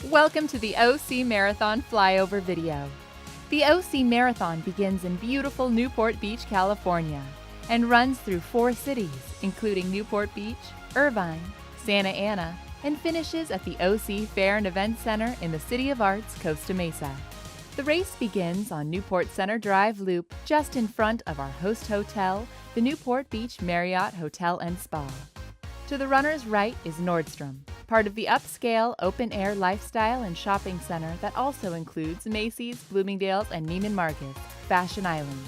Welcome to the OC Marathon Flyover video. The OC Marathon begins in beautiful Newport Beach, California, and runs through 4 cities, including Newport Beach, Irvine, Santa Ana, and finishes at the OC Fair and Event Center in the City of Arts, Costa Mesa. The race begins on Newport Center Drive Loop, just in front of our host hotel, the Newport Beach Marriott Hotel and Spa. To the runner's right is Nordstrom, part of the upscale, open-air lifestyle and shopping center that also includes Macy's, Bloomingdale's, and Neiman Marcus, Fashion Island.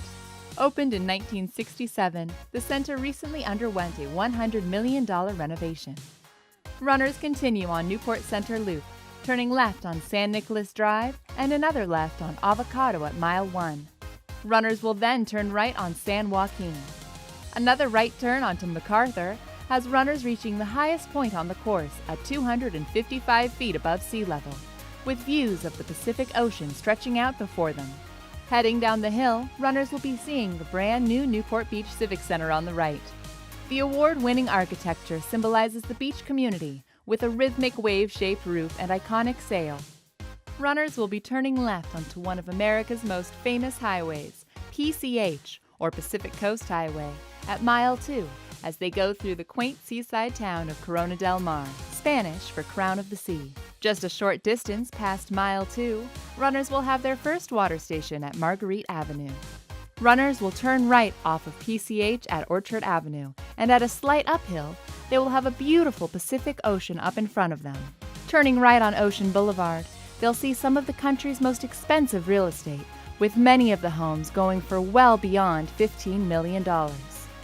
Opened in 1967, the center recently underwent a $100 million renovation. Runners continue on Newport Center Loop, turning left on San Nicolas Drive and another left on Avocado at Mile 1. Runners will then turn right on San Joaquin. Another right turn onto MacArthur has runners reaching the highest point on the course at 255 feet above sea level, with views of the Pacific Ocean stretching out before them. Heading down the hill, runners will be seeing the brand new Newport Beach Civic Center on the right. The award-winning architecture symbolizes the beach community with a rhythmic wave-shaped roof and iconic sail. Runners will be turning left onto one of America's most famous highways, PCH, or Pacific Coast Highway, at Mile 2, as they go through the quaint seaside town of Corona del Mar, Spanish for Crown of the Sea. Just a short distance past Mile 2, runners will have their first water station at Marguerite Avenue. Runners will turn right off of PCH at Orchard Avenue, and at a slight uphill, they will have a beautiful Pacific Ocean up in front of them. Turning right on Ocean Boulevard, they'll see some of the country's most expensive real estate, with many of the homes going for well beyond $15 million.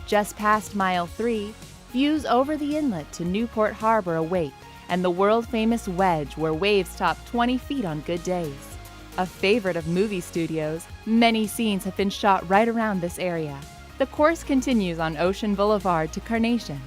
Just past Mile 3, views over the inlet to Newport Harbor await, and the world-famous Wedge where waves top 20 feet on good days. A favorite of movie studios, many scenes have been shot right around this area. The course continues on Ocean Boulevard to Carnation,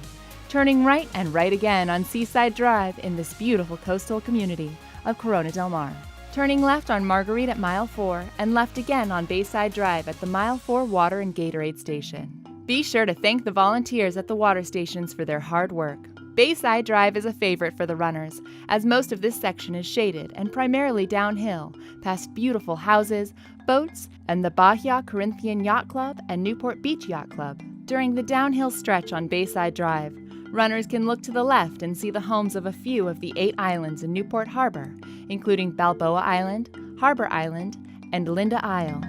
turning right and right again on Seaside Drive in this beautiful coastal community of Corona del Mar. Turning left on Marguerite at Mile 4 and left again on Bayside Drive at the Mile 4 Water and Gatorade Station. Be sure to thank the volunteers at the water stations for their hard work. Bayside Drive is a favorite for the runners, as most of this section is shaded and primarily downhill, past beautiful houses, boats, and the Bahia Corinthian Yacht Club and Newport Beach Yacht Club. During the downhill stretch on Bayside Drive, runners can look to the left and see the homes of a few of the 8 islands in Newport Harbor, including Balboa Island, Harbor Island, and Linda Isle.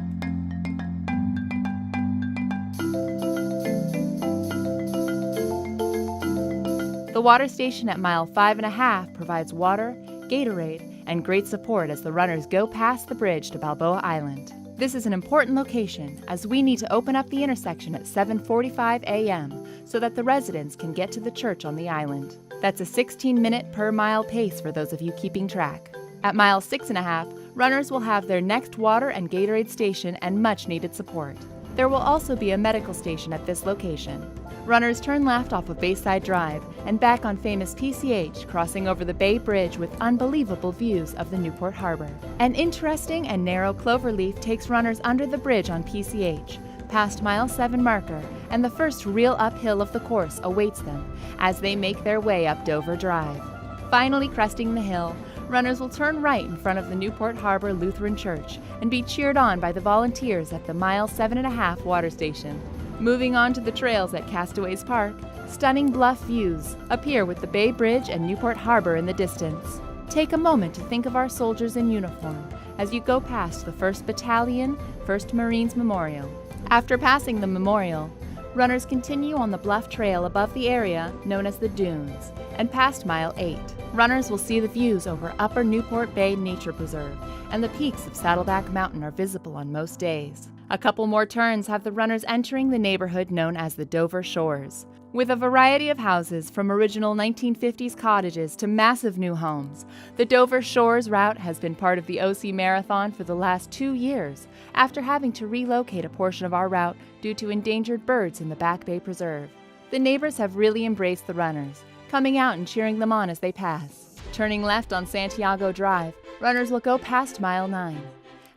The water station at Mile 5.5 provides water, Gatorade, and great support as the runners go past the bridge to Balboa Island. This is an important location as we need to open up the intersection at 7:45 a.m. so that the residents can get to the church on the island. That's a 16-minute per mile pace for those of you keeping track. At Mile 6.5, runners will have their next water and Gatorade station and much-needed support. There will also be a medical station at this location. Runners turn left off of Bayside Drive and back on famous PCH, crossing over the Bay Bridge with unbelievable views of the Newport Harbor. An interesting and narrow cloverleaf takes runners under the bridge on PCH, past Mile 7 marker, and the first real uphill of the course awaits them as they make their way up Dover Drive. Finally cresting the hill, runners will turn right in front of the Newport Harbor Lutheran Church and be cheered on by the volunteers at the Mile 7.5 water station. Moving on to the trails at Castaways Park, stunning bluff views appear with the Bay Bridge and Newport Harbor in the distance. Take a moment to think of our soldiers in uniform as you go past the 1st Battalion, 1st Marines Memorial. After passing the memorial, runners continue on the bluff trail above the area known as the Dunes and past Mile 8. Runners will see the views over Upper Newport Bay Nature Preserve, and the peaks of Saddleback Mountain are visible on most days. A couple more turns have the runners entering the neighborhood known as the Dover Shores. With a variety of houses from original 1950s cottages to massive new homes, the Dover Shores route has been part of the OC Marathon for the last 2 years, after having to relocate a portion of our route due to endangered birds in the Back Bay Preserve. The neighbors have really embraced the runners, coming out and cheering them on as they pass. Turning left on Santiago Drive, runners will go past Mile 9,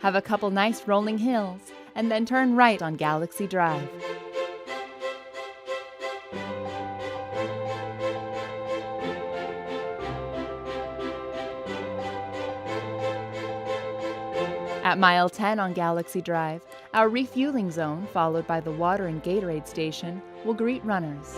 have a couple nice rolling hills, and then turn right on Galaxy Drive. At mile 10 on Galaxy Drive, our refueling zone, followed by the water and Gatorade station, will greet runners.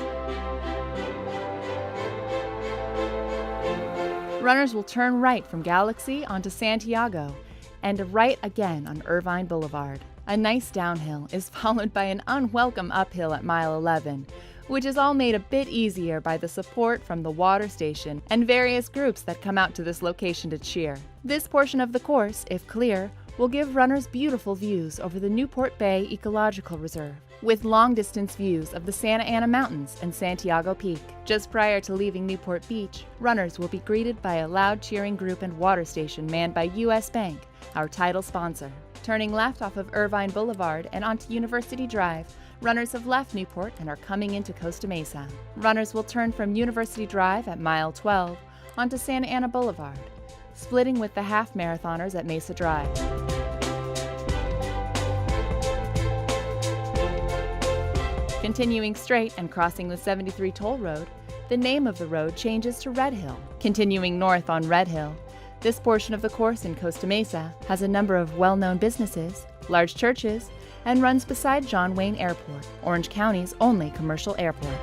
Runners will turn right from Galaxy onto Santiago and right again on Irvine Boulevard. A nice downhill is followed by an unwelcome uphill at mile 11, which is all made a bit easier by the support from the water station and various groups that come out to this location to cheer. This portion of the course, if clear, will give runners beautiful views over the Newport Bay Ecological Reserve, with long-distance views of the Santa Ana Mountains and Santiago Peak. Just prior to leaving Newport Beach, runners will be greeted by a loud cheering group and water station manned by U.S. Bank, our title sponsor. Turning left off of Irvine Boulevard and onto University Drive, runners have left Newport and are coming into Costa Mesa. Runners will turn from University Drive at mile 12 onto Santa Ana Boulevard, splitting with the half-marathoners at Mesa Drive. Continuing straight and crossing the 73 toll road, the name of the road changes to Red Hill. Continuing north on Red Hill, this portion of the course in Costa Mesa has a number of well-known businesses, large churches, and runs beside John Wayne Airport, Orange County's only commercial airport.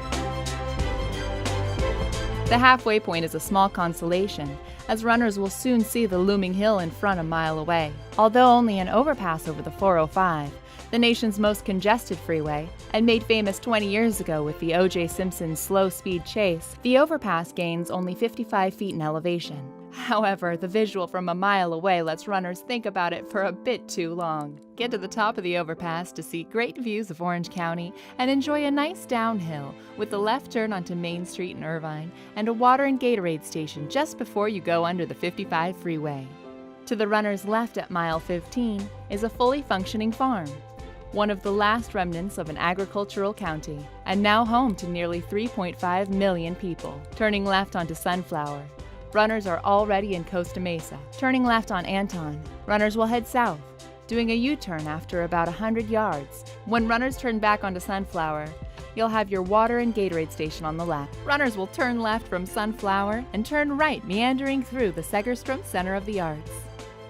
The halfway point is a small consolation, as runners will soon see the looming hill in front a mile away. Although only an overpass over the 405, the nation's most congested freeway, and made famous 20 years ago with the O.J. Simpson slow-speed chase, the overpass gains only 55 feet in elevation. However, the visual from a mile away lets runners think about it for a bit too long. Get to the top of the overpass to see great views of Orange County and enjoy a nice downhill with a left turn onto Main Street in Irvine and a water and Gatorade station just before you go under the 55 freeway. To the runner's left at mile 15 is a fully functioning farm, one of the last remnants of an agricultural county, and now home to nearly 3.5 million people. Turning left onto Sunflower, runners are already in Costa Mesa. Turning left on Anton, runners will head south, doing a U-turn after about 100 yards. When runners turn back onto Sunflower, you'll have your water and Gatorade station on the left. Runners will turn left from Sunflower and turn right, meandering through the Segerstrom Center of the Arts.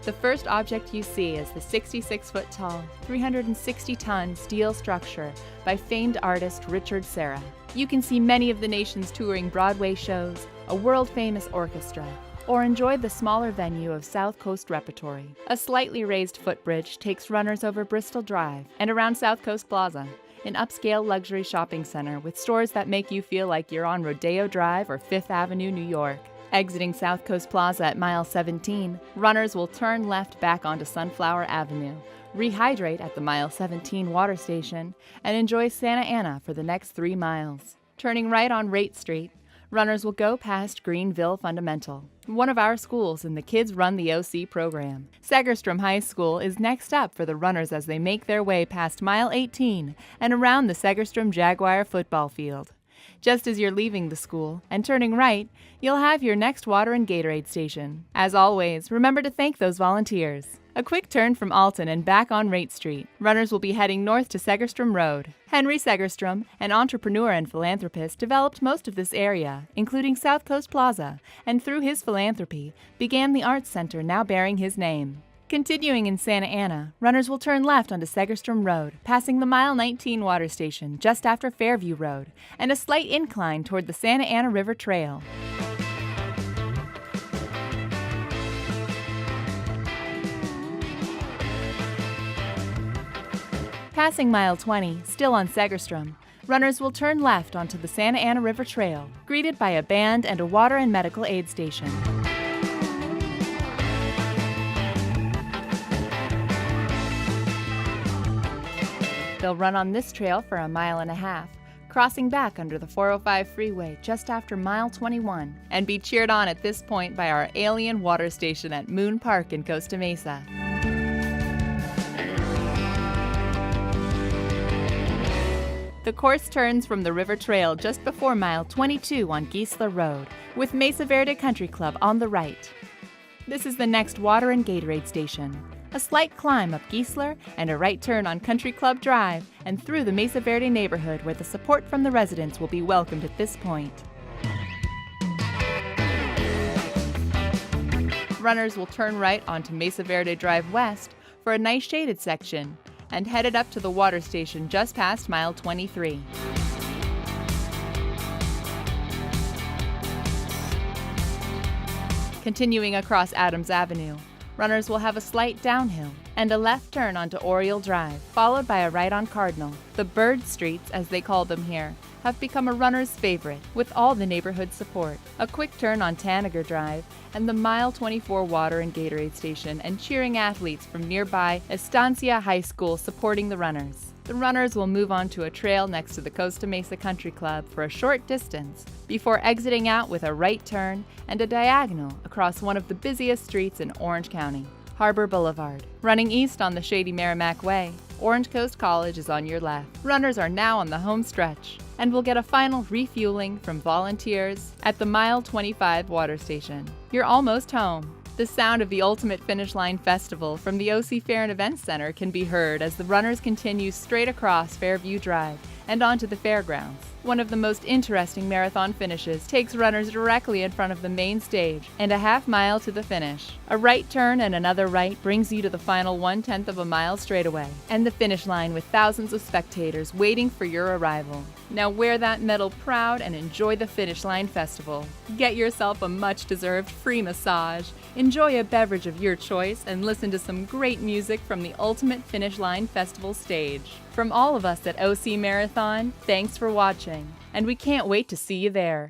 The first object you see is the 66-foot-tall, 360-ton steel structure by famed artist Richard Serra. You can see many of the nation's touring Broadway shows, a world-famous orchestra, or enjoy the smaller venue of South Coast Repertory. A slightly raised footbridge takes runners over Bristol Drive and around South Coast Plaza, an upscale luxury shopping center with stores that make you feel like you're on Rodeo Drive or Fifth Avenue, New York. Exiting South Coast Plaza at mile 17, runners will turn left back onto Sunflower Avenue, rehydrate at the mile 17 water station, and enjoy Santa Ana for the next 3 miles. Turning right on Rate Street, runners will go past Greenville Fundamental, one of our schools, and the kids run the OC program. Segerstrom High School is next up for the runners as they make their way past mile 18 and around the Segerstrom Jaguar football field. Just as you're leaving the school and turning right, you'll have your next water and Gatorade station. As always, remember to thank those volunteers. A quick turn from Alton and back on Rate Street. Runners will be heading north to Segerstrom Road. Henry Segerstrom, an entrepreneur and philanthropist, developed most of this area, including South Coast Plaza, and through his philanthropy, began the Arts Center now bearing his name. Continuing in Santa Ana, runners will turn left onto Segerstrom Road, passing the mile 19 water station just after Fairview Road, and a slight incline toward the Santa Ana River Trail. Passing mile 20, still on Segerstrom, runners will turn left onto the Santa Ana River Trail, greeted by a band and a water and medical aid station. They'll run on this trail for 1.5 miles, crossing back under the 405 freeway just after mile 21, and be cheered on at this point by our alien water station at Moon Park in Costa Mesa. The course turns from the river trail just before mile 22 on Gisela Road, with Mesa Verde Country Club on the right. This is the next water and Gatorade station. A slight climb up Gisela and a right turn on Country Club Drive and through the Mesa Verde neighborhood where the support from the residents will be welcomed at this point. Runners will turn right onto Mesa Verde Drive West for a nice shaded section and headed up to the water station just past mile 23. Continuing across Adams Avenue, runners will have a slight downhill and a left turn onto Oriole Drive, followed by a right on Cardinal. The bird streets, as they call them here, have become a runner's favorite, with all the neighborhood support. A quick turn on Tanager Drive and the mile 24 water and Gatorade station and cheering athletes from nearby Estancia High School supporting the runners. The runners will move on to a trail next to the Costa Mesa Country Club for a short distance before exiting out with a right turn and a diagonal across one of the busiest streets in Orange County, Harbor Boulevard. Running east on the shady Merrimack Way, Orange Coast College is on your left. Runners are now on the home stretch and will get a final refueling from volunteers at the mile 25 water station. You're almost home. The sound of the Ultimate Finish Line Festival from the OC Fair and Events Center can be heard as the runners continue straight across Fairview Drive and onto the fairgrounds. One of the most interesting marathon finishes takes runners directly in front of the main stage and a half mile to the finish. A right turn and another right brings you to the final 1/10 of a mile straightaway and the finish line with thousands of spectators waiting for your arrival. Now wear that medal proud and enjoy the Finish Line Festival. Get yourself a much-deserved free massage, enjoy a beverage of your choice, and listen to some great music from the Ultimate Finish Line Festival stage. From all of us at OC Marathon, thanks for watching, and we can't wait to see you there.